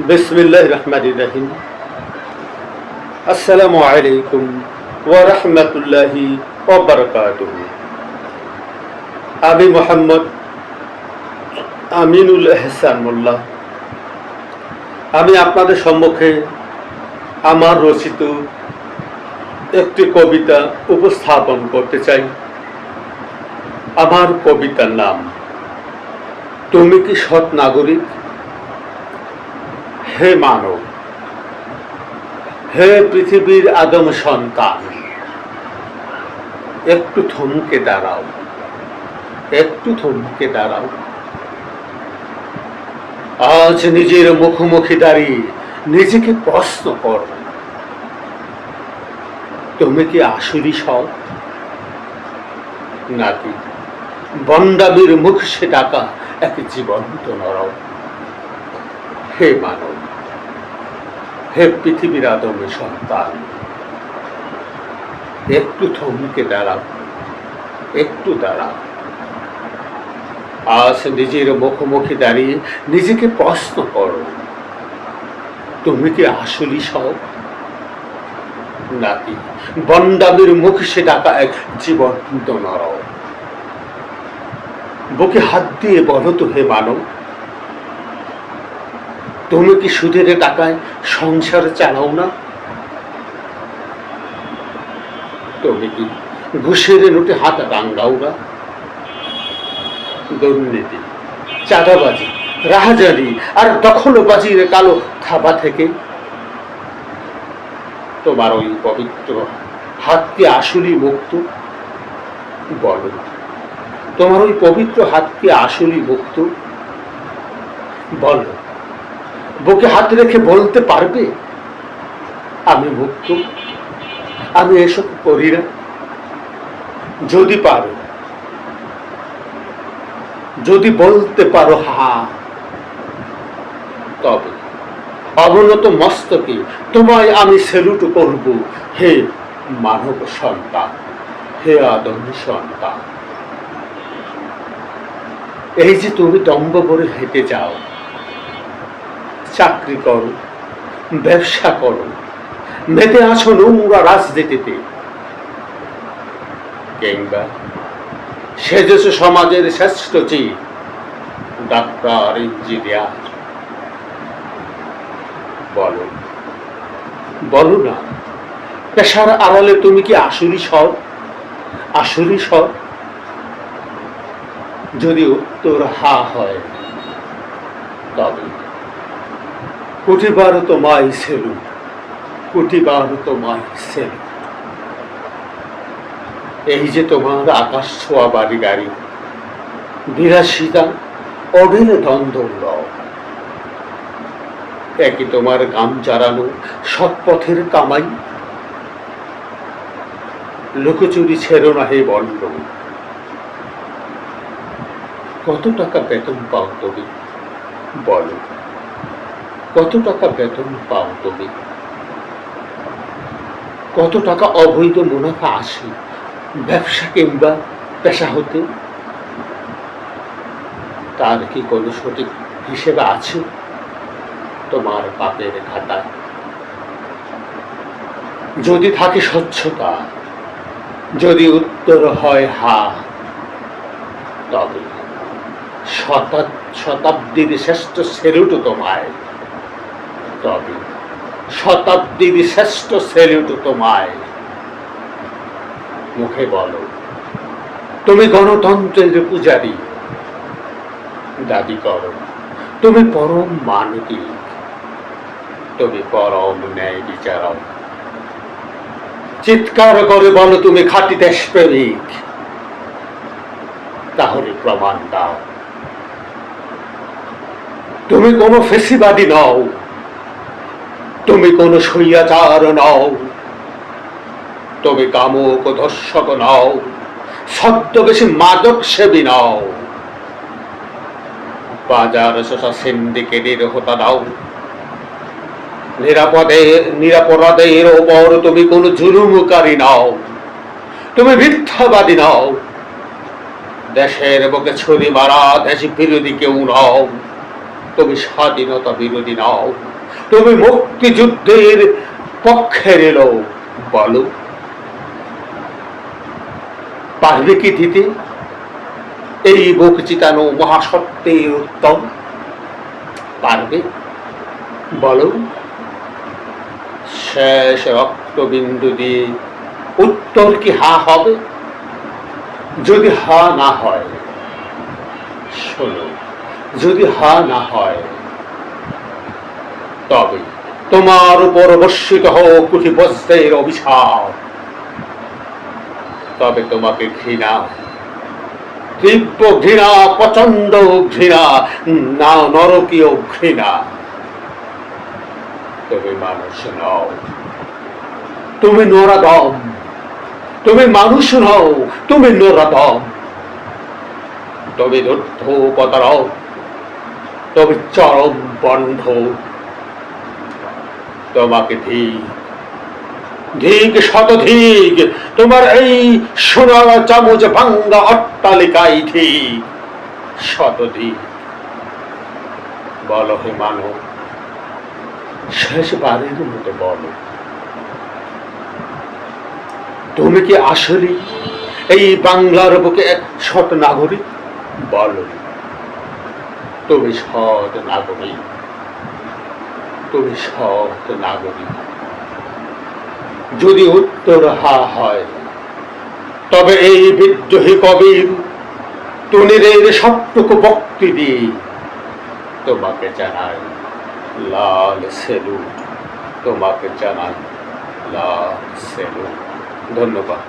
বিসমিল্লাহির রহমানির রহিম। আসসালামু আলাইকুম ওয়া রাহমাতুল্লাহি ওয়া বারাকাতুহু। আমি মোহাম্মদ আমিনুল এহসান মোল্লা। আমি আপনাদের সম্মুখে আমার রচিত একটি কবিতা উপস্থাপন করতে চাই। আমার কবিতার নাম তুমি কি সৎ নাগরিক? হে মানব, হে পৃথিবীর আদম সন্তান, একটু থমকে দাঁড়াও, একটু থমকে দাঁড়াও। আজ নিজের মুখোমুখি দাঁড়িয়ে নিজেকে প্রশ্ন করো, তুমি কি আসলেই সৎ, নাকি বন্ডামির মুখ সে ডাকা এক জীবন্ত নরক? হে মানব, হে পৃথিবীর আদম সন্তান, একটু থমকে দাঁড়াও, একটু দাঁড়াও। আজ নিজের মুখোমুখি দাঁড়িয়ে নিজেকে প্রশ্ন করো, তুমি কি আসলেই সৎ, নাকি বন্ডামির মুখ সে ডাকা এক জীবন্ত নরক? বুকে হাত দিয়ে বলো তো হে মানব, তুমি কি সুদের টাকায় সংসার চালাও না? তুমি কি ঘুষের নোটে হাত রাঙ্গাও না? দুর্নীতি, চাঁদাবাজি, রাহাজানি আর দখলবাজির কালো থাবা থেকে তোমার ওই পবিত্র হাত কি আসলেই মুক্ত? বলো, তোমার ওই পবিত্র হাত কি আসলেই মুক্ত? বলো, বুকে হাত রেখে বলতে পারবে আমি মুক্ত, আমি এসব করি না? যদি পারো, যদি বলতে পারো হা, তবে অবনত মস্তকে তোমায় আমি সেলুট করব, হে মানব সন্তান, হে আদম সন্তান। এই যে তুমি দম্ভ করে হেঁটে যাও, চাকরি করো, ব্যবসা করো, মেতে আছো নোংরা রাজনীতিতে, কিংবা সেজেছ সমাজের শ্রেষ্ঠ জীব, ডাক্তার, ইঞ্জিনিয়ার। বলো, বলো না, পেশার আড়ালে তুমি কি আসলেই সৎ, আসলেই সৎ? যদি উত্তর হা হয়, তবে কোটিবার তোমায় সেলুট, কোটিবার তোমায় সেলুট। এই যে তোমার আকাশ ছোঁয়া বাড়ি গাড়ি, বিলাসিতা, অঢেল দ্বন্দ্ব, একই তোমার গাম চারানো সৎপথের কামাই। লুকোচুরি ছেড়ো না হে বন্ড। কত টাকা বেতন পাও তুমি? বলো, কত টাকা বেতন পাও তুমি? কত টাকা অবৈধ মুনাফা আসে ব্যবসা কিংবা পেশা হতে? তার কি কোনো সঠিক হিসেবে আছে তোমার পাপের খাতায়? যদি থাকে স্বচ্ছতা, যদি উত্তর হয় হা, তবে শতাব্দীর শ্রেষ্ঠ সেলুট তোমায়, তবে শতাব্দীর শ্রেষ্ঠ সেলুট তোমায়। মুখে বলো, তুমি গণতন্ত্রের পূজারী, দাবি করো তুমি পরম মানবিক, তুমি পরম ন্যায় বিচারক, চিৎকার করে বলো তুমি খাঁটি দেশপ্রেমিক। তাহলে প্রমাণ দাও তুমি কোনো ফেসিবাদী নও, তুমি কোনো স্বৈরাচার নও, তুমি কামুক ধর্ষক নও, ছদ্মবেশী মাদক সেবী নও, বাজার শোষা সিন্ডিকেটের হোতা দাও, নিরাপরাধের ওপর তুমি কোনো জুলুমকারী নও, তুমি মিথ্যাবাদী নও, দেশের বুকে ছুরি মারা দেশ বিরোধী কেউ নও। তুমি স্বাধীনতা বিরোধী নাও, তুমি মুক্তিযুদ্ধের পক্ষের এলো, বলো পারবে কি দিতে এই বুক চিতানো মহাসত্যের উত্তর? পারবে? বলো। শেষ রক্তবিন্দু দিয়ে উত্তর কি হা হবে? যদি হা না হয়, শোনো, যদি হা না হয়, তবে তোমার উপর বর্ষিত হোক কোটি বজ্রের অভিশাপ। তবে তোমাকে ঘৃণা, তীব্র ঘৃণা, প্রচন্ড ঘৃণা, না নরকীয় ঘৃণা। তুমি মানুষ নও, তুমি নরাদম। তুমি মানুষ নও, তুমি নরাদম। তুমি রুদ্ধ প্রতারক, তুমি চরম বন্ধ। তোমাকে ধিক, ধিক শতধিক, তোমার এই সোনার চামচ ভাঙ্গা অট্টালিকায় ঠিক শতধিক। বলো হে মানব, শেষবারের মতো বলো, তুমি কি আসলে এই বাংলার বুকে এক সৎ নাগরিক? বলো, তুমি সৎ নাগরিক, তুমি সৎ নাগরিক। যদি উত্তর হা হয়, তবে এই বিদ্রোহী কবির তুনিরের সবটুকু ভক্তি দিয়ে তোমাকে জানাই লাল সেলুট, তোমাকে জানাই লাল সেলুট। ধন্যবাদ।